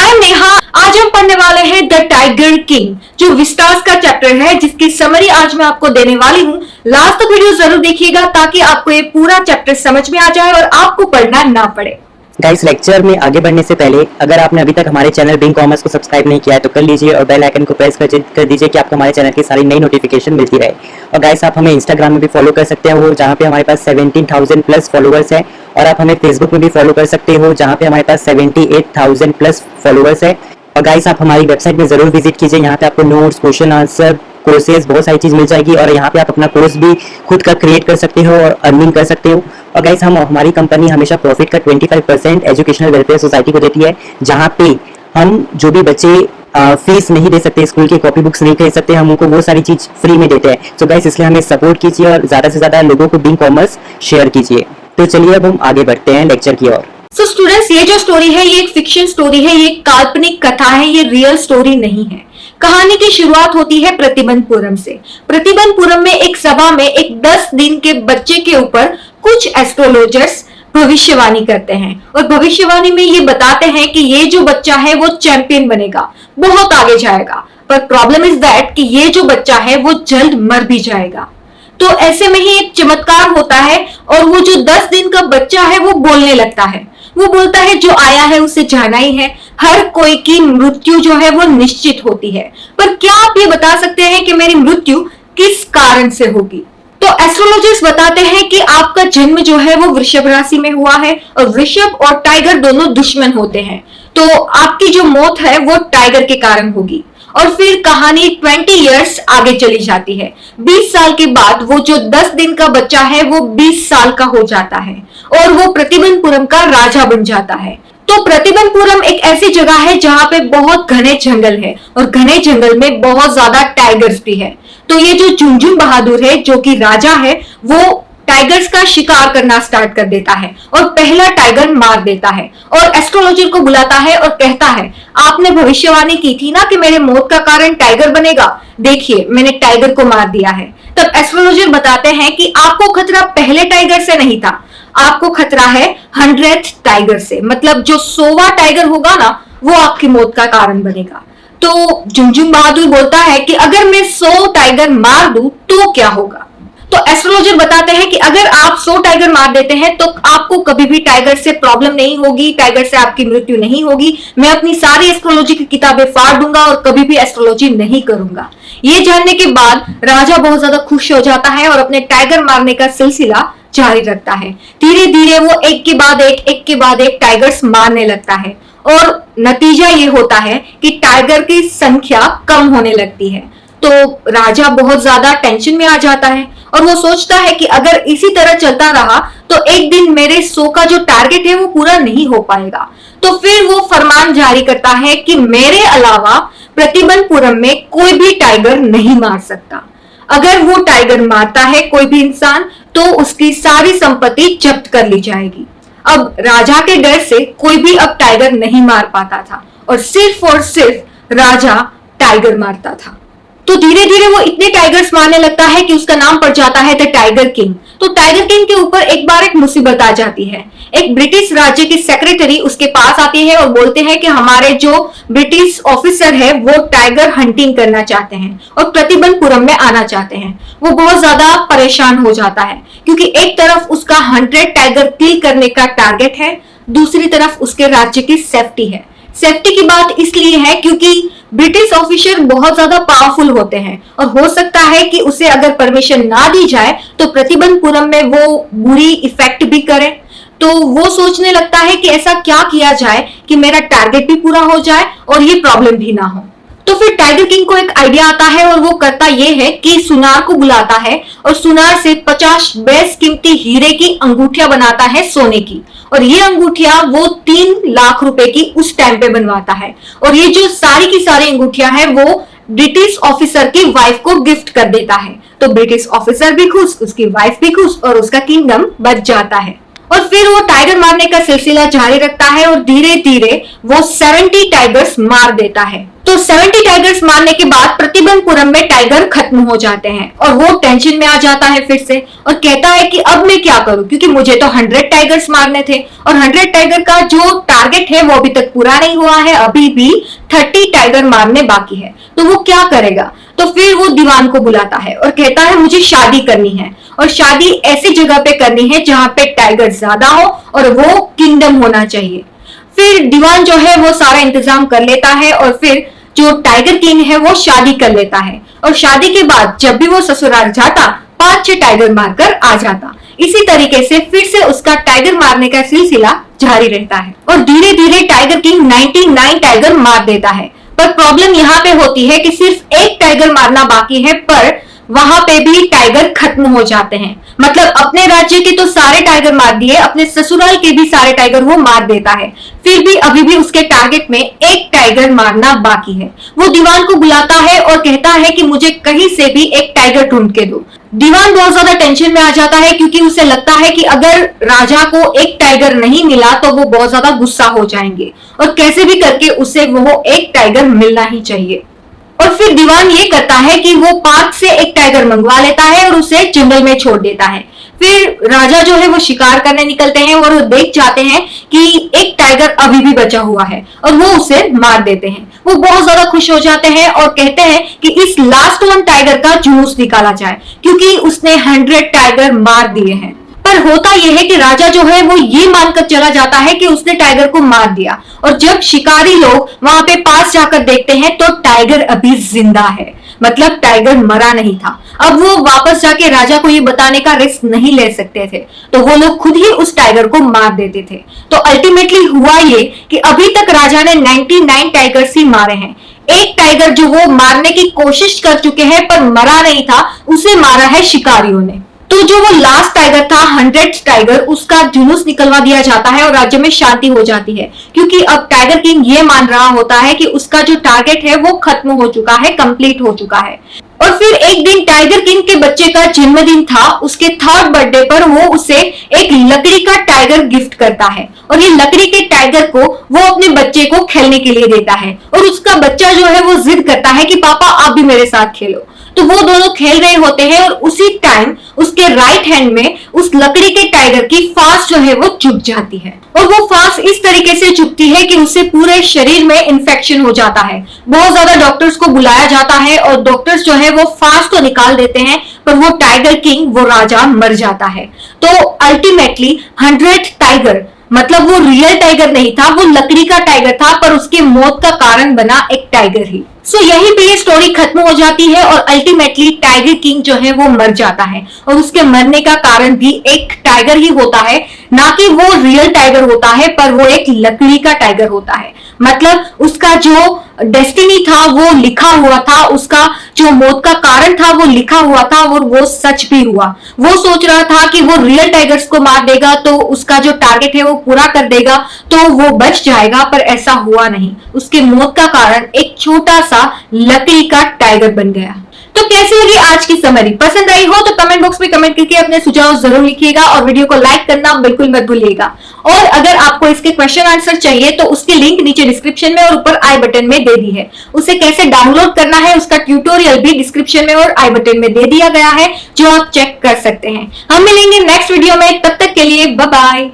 I am Neha. आज हम पढ़ने वाले हैं द टाइगर किंग, जो विस्टास का चैप्टर है, जिसकी समरी आज मैं आपको देने वाली हूँ। लास्ट तक वीडियो जरूर देखिएगा ताकि आपको ये पूरा चैप्टर समझ में आ जाए और आपको पढ़ना ना पड़े। गाइस, लेक्चर में आगे बढ़ने से पहले अगर आपने अभी तक हमारे चैनल बिंग कॉमर्स को सब्सक्राइब नहीं किया है तो कर लीजिए और बेल आइकन को प्रेस कर दीजिए कि आपको हमारे चैनल की सारी नई नोटिफिकेशन मिलती रहे। और गाइस, आप हमें इंस्टाग्राम में भी फॉलो कर सकते हो जहाँ पे हमारे पास 17,000 प्लस फॉलोअर्स है, और आप हमें फेसबुक में भी फॉलो कर सकते हो जहाँ पे हमारे पास 78,000 प्लस फॉलोअर्स है। और गाइस, आप हमारी वेबसाइट में जरूर विजिट कीजिए, यहाँ पे आपको नोट्स, क्वेश्चन आंसर, कोर्सेज, बहुत सारी चीज मिल जाएगी और यहाँ पे आप अपना कोर्स भी खुद का क्रिएट कर सकते हो और अर्निंग कर सकते हो। और गाइस, हमारी कंपनी हमेशा प्रॉफिट का 25% एजुकेशनल वेलफेयर सोसाइटी को देती है, जहाँ पे हम जो भी बच्चे फीस नहीं दे सकते, स्कूल की कॉपी बुक्स नहीं खरीद सकते, हम उनको वो सारी चीज फ्री में देते हैं। तो गाइस, इसलिए हमें सपोर्ट कीजिए और ज्यादा से ज्यादा लोगों को बिंग कॉमर्स शेयर कीजिए। तो चलिए अब हम आगे बढ़ते हैं लेक्चर की ओर। सो स्टूडेंट्स, ये जो स्टोरी है ये एक फिक्शन स्टोरी है, ये काल्पनिक कथा है, ये रियल स्टोरी नहीं है। कहानी की शुरुआत होती है प्रतिबंधपुरम से। प्रतिबंधपुरम में एक सभा में एक 10 दिन के बच्चे के ऊपर कुछ एस्ट्रोलॉजर्स भविष्यवाणी करते हैं और भविष्यवाणी में ये बताते हैं कि ये जो बच्चा है वो चैंपियन बनेगा, बहुत आगे जाएगा। पर प्रॉब्लम इज दैट कि ये जो बच्चा है वो जल्द मर भी जाएगा। तो ऐसे में ही एक चमत्कार होता है और वो जो 10 दिन का बच्चा है वो बोलने लगता है। वो बोलता है जो आया है उसे जाना ही है, हर कोई की मृत्यु जो है वो निश्चित होती है, पर क्या आप ये बता सकते हैं कि मेरी मृत्यु किस कारण से होगी? तो एस्ट्रोलॉजर्स बताते हैं कि आपका जन्म जो है वो वृषभ राशि में हुआ है और वृषभ और टाइगर दोनों दुश्मन होते हैं, तो आपकी जो मौत है वो टाइगर के कारण होगी। और फिर कहानी 20 इयर्स आगे चली जाती है। 20 साल के बाद वो जो 10 दिन का बच्चा है वो 20 साल का हो जाता है और वो प्रतिबंधपुरम का राजा बन जाता है। तो प्रतिबंधपुरम एक ऐसी जगह है जहाँ पे बहुत घने जंगल है और घने जंगल में बहुत ज्यादा टाइगर्स भी है। तो ये जो झुंझुन बहादुर है, जो कि राजा है, वो टाइगर्स का शिकार करना स्टार्ट कर देता है और पहला टाइगर मार देता है और एस्ट्रोलॉजर को बुलाता है और कहता है, आपने भविष्यवाणी की थी ना कि मेरे मौत का कारण टाइगर बनेगा, देखिए मैंने टाइगर को मार दिया है। तब एस्ट्रोलॉजर बताते हैं कि आपको खतरा पहले टाइगर से नहीं था, आपको खतरा है 100th टाइगर से, मतलब जो 100वां टाइगर होगा ना वो आपकी मौत का कारण बनेगा। तो झुंझुन बहादुर बोलता है कि अगर मैं 100 टाइगर मार दूं तो क्या होगा? तो एस्ट्रोलॉजर बताते हैं कि अगर आप 100 टाइगर मार देते हैं तो आपको कभी भी टाइगर से प्रॉब्लम नहीं होगी, टाइगर से आपकी मृत्यु नहीं होगी। मैं अपनी सारी एस्ट्रोलॉजी की किताबें फाड़ दूंगा और कभी भी एस्ट्रोलॉजी नहीं करूंगा। ये जानने के बाद राजा बहुत ज्यादा खुश हो जाता है और अपने टाइगर मारने का सिलसिला जारी रखता है। धीरे धीरे वो एक के बाद एक टाइगर्स मारने लगता है और नतीजा ये होता है कि टाइगर की संख्या कम होने लगती है। तो राजा बहुत ज्यादा टेंशन में आ जाता है और वो सोचता है कि अगर इसी तरह चलता रहा तो एक दिन मेरे 100 का जो टारगेट है वो पूरा नहीं हो पाएगा। तो फिर वो फरमान जारी करता है कि मेरे अलावा प्रतिबंधपुरम में कोई भी टाइगर नहीं मार सकता। अगर वो टाइगर मारता है कोई भी इंसान तो उसकी सारी संपत्ति जब्त कर ली जाएगी। अब राजा के डर से कोई भी अब टाइगर नहीं मार पाता था और सिर्फ राजा टाइगर मारता था। तो धीरे धीरे वो इतने टाइगर्स मारने लगता है कि उसका नाम पड़ जाता है द टाइगर किंग। तो टाइगर किंग के ऊपर एक बार एक मुसीबत आ जाती है। एक ब्रिटिश राज्य की सेक्रेटरी उसके पास आती है और बोलते हैं कि हमारे जो ब्रिटिश ऑफिसर है वो टाइगर हंटिंग करना चाहते हैं और प्रतिबंधपुरम में आना चाहते हैं। वो बहुत ज्यादा परेशान हो जाता है क्योंकि एक तरफ उसका 100 टाइगर किल करने का टारगेट है, दूसरी तरफ उसके राज्य की सेफ्टी है। सेफ्टी की बात इसलिए है क्योंकि ब्रिटिश ऑफिसर बहुत ज्यादा पावरफुल होते हैं और हो सकता है कि उसे अगर परमिशन ना दी जाए तो प्रतिबंधपुरम में वो बुरी इफेक्ट भी करे। तो वो सोचने लगता है कि ऐसा क्या किया जाए कि मेरा टारगेट भी पूरा हो जाए और ये प्रॉब्लम भी ना हो। तो फिर टाइगर किंग को एक आइडिया आता है और वो करता ये है कि सुनार को बुलाता है और सुनार से 50 बेशकीमती हीरे की अंगूठियां बनाता है सोने की, और ये अंगूठियां वो 3 लाख रुपए की उस टाइम पे बनवाता है। और ये जो सारी की सारी अंगूठियां हैं वो ब्रिटिश ऑफिसर की वाइफ को गिफ्ट कर देता है। तो ब्रिटिश ऑफिसर भी खुश, उसकी वाइफ भी खुश और उसका किंगडम बच जाता है। और फिर वो टाइगर मारने का सिलसिला जारी रखता है और धीरे धीरे वो 70 टाइगर्स मार देता है। तो 70 टाइगर्स मारने के बाद प्रतिबंधपुरम में टाइगर खत्म हो जाते हैं और वो टेंशन में आ जाता है फिर से और कहता है कि अब मैं क्या करूं, क्योंकि मुझे तो 100 टाइगर्स मारने थे और 100 टाइगर का जो टारगेट है वो अभी तक पूरा नहीं हुआ है, अभी भी 30 टाइगर मारने बाकी है। तो वो क्या करेगा? तो फिर वो दीवान को बुलाता है और कहता है मुझे शादी करनी है और शादी ऐसी जगह पे करनी है जहां पे टाइगर ज्यादा हो और वो किंगडम होना चाहिए। फिर दीवान जो है वो सारा इंतजाम कर लेता है और फिर जो टाइगर किंग है वो शादी कर लेता है और शादी के बाद जब भी वो ससुराल जाता 5-6 टाइगर मारकर आ जाता। इसी तरीके से फिर से उसका टाइगर मारने का सिलसिला जारी रहता है और धीरे धीरे टाइगर किंग 99 टाइगर मार देता है। पर प्रॉब्लम यहाँ पे होती है कि सिर्फ एक टाइगर मारना बाकी है, पर वहां पे भी टाइगर खत्म हो जाते हैं। मतलब अपने राज्य के तो सारे टाइगर मार दिए, अपने ससुराल के भी सारे टाइगर वो मार देता है, फिर भी अभी भी उसके टारगेट में एक टाइगर मारना बाकी है। वो दीवान को बुलाता है और कहता है कि मुझे कहीं से भी एक टाइगर ढूंढ के दो। दीवान बहुत ज्यादा टेंशन में आ जाता है क्योंकि उसे लगता है कि अगर राजा को एक टाइगर नहीं मिला तो वो बहुत ज्यादा गुस्सा हो जाएंगे और कैसे भी करके उसे वो एक टाइगर मिलना ही चाहिए। और फिर दीवान ये करता है कि वो पार्क से एक टाइगर मंगवा लेता है और उसे जंगल में छोड़ देता है। फिर राजा जो है वो शिकार करने निकलते हैं और वो देख जाते हैं कि एक टाइगर अभी भी बचा हुआ है और वो उसे मार देते हैं। वो बहुत ज्यादा खुश हो जाते हैं और कहते हैं कि इस लास्ट वन टाइगर का जुलूस निकाला जाए क्योंकि उसने 100 टाइगर मार दिए हैं। पर होता यह है कि राजा जो है वो ये मानकर चला जाता है कि उसने टाइगर को मार दिया और जब शिकारी लोग वहां पे पास जाकर देखते हैं तो टाइगर अभी जिंदा है, मतलब टाइगर मरा नहीं था। अब वो वापस जाके राजा को ये बताने का रिस्क नहीं ले सकते थे, तो वो लोग खुद ही उस टाइगर को मार देते थे। तो अल्टीमेटली हुआ ये कि अभी तक राजा ने 99 टाइगर्स ही मारे हैं। एक टाइगर जो वो मारने की कोशिश कर चुके हैं पर मरा नहीं था, उसे मारा है शिकारियों ने। तो जो वो लास्ट टाइगर था 100 टाइगर, उसका जुलूस निकलवा दिया जाता है और राज्य में शांति हो जाती है क्योंकि अब टाइगर किंग ये मान रहा होता है कि उसका जो टारगेट है वो खत्म हो चुका है, कंप्लीट हो चुका है। और फिर एक दिन टाइगर किंग के बच्चे का जन्मदिन था, उसके 3rd बर्थडे पर वो उसे एक लकड़ी का टाइगर गिफ्ट करता है और ये लकड़ी के टाइगर को वो अपने बच्चे को खेलने के लिए देता है और उसका बच्चा जो है वो जिद करता है कि पापा आप भी मेरे साथ खेलो। तो वो दोनों खेल रहे होते हैं और उसी टाइम उसके राइट हैंड में उस लकड़ी के टाइगर की फांस जो है वो चुभ जाती है और वो फांस इस तरीके से चुभती है कि उससे पूरे शरीर में इन्फेक्शन हो जाता है। बहुत ज्यादा डॉक्टर्स को बुलाया जाता है और डॉक्टर्स जो है वो फांस तो निकाल देते हैं पर वो टाइगर किंग, वो राजा मर जाता है। तो अल्टीमेटली 100 टाइगर, मतलब वो रियल टाइगर नहीं था, वो लकड़ी का टाइगर था, पर उसकी मौत का कारण बना एक टाइगर ही। सो यहीं पे ये स्टोरी खत्म हो जाती है और अल्टीमेटली टाइगर किंग जो है वो मर जाता है और उसके मरने का कारण भी एक टाइगर ही होता है, ना कि वो रियल टाइगर होता है पर वो एक लकड़ी का टाइगर होता है। मतलब उसका जो डेस्टिनी था वो लिखा हुआ था, उसका जो मौत का कारण था वो लिखा हुआ था और वो सच भी हुआ। वो सोच रहा था कि वो रियल टाइगर्स को मार देगा तो उसका जो टारगेट है वो पूरा कर देगा तो वो बच जाएगा, पर ऐसा हुआ नहीं। उसके मौत का कारण एक छोटा सा लकड़ी का टाइगर बन गया। तो कैसी लगी आज की समरी? पसंद आई हो तो कमेंट बॉक्स में कमेंट करके अपने सुझाव जरूर लिखिएगा और वीडियो को लाइक करना बिल्कुल मत भूलिएगा। और अगर आपको इसके क्वेश्चन आंसर चाहिए तो उसकी लिंक नीचे डिस्क्रिप्शन में और ऊपर आई बटन में दे दी है। उसे कैसे डाउनलोड करना है उसका ट्यूटोरियल भी डिस्क्रिप्शन में और आई बटन में दे दिया गया है, जो आप चेक कर सकते हैं। हम मिलेंगे नेक्स्ट वीडियो में, तब तक के लिए बाय बाय।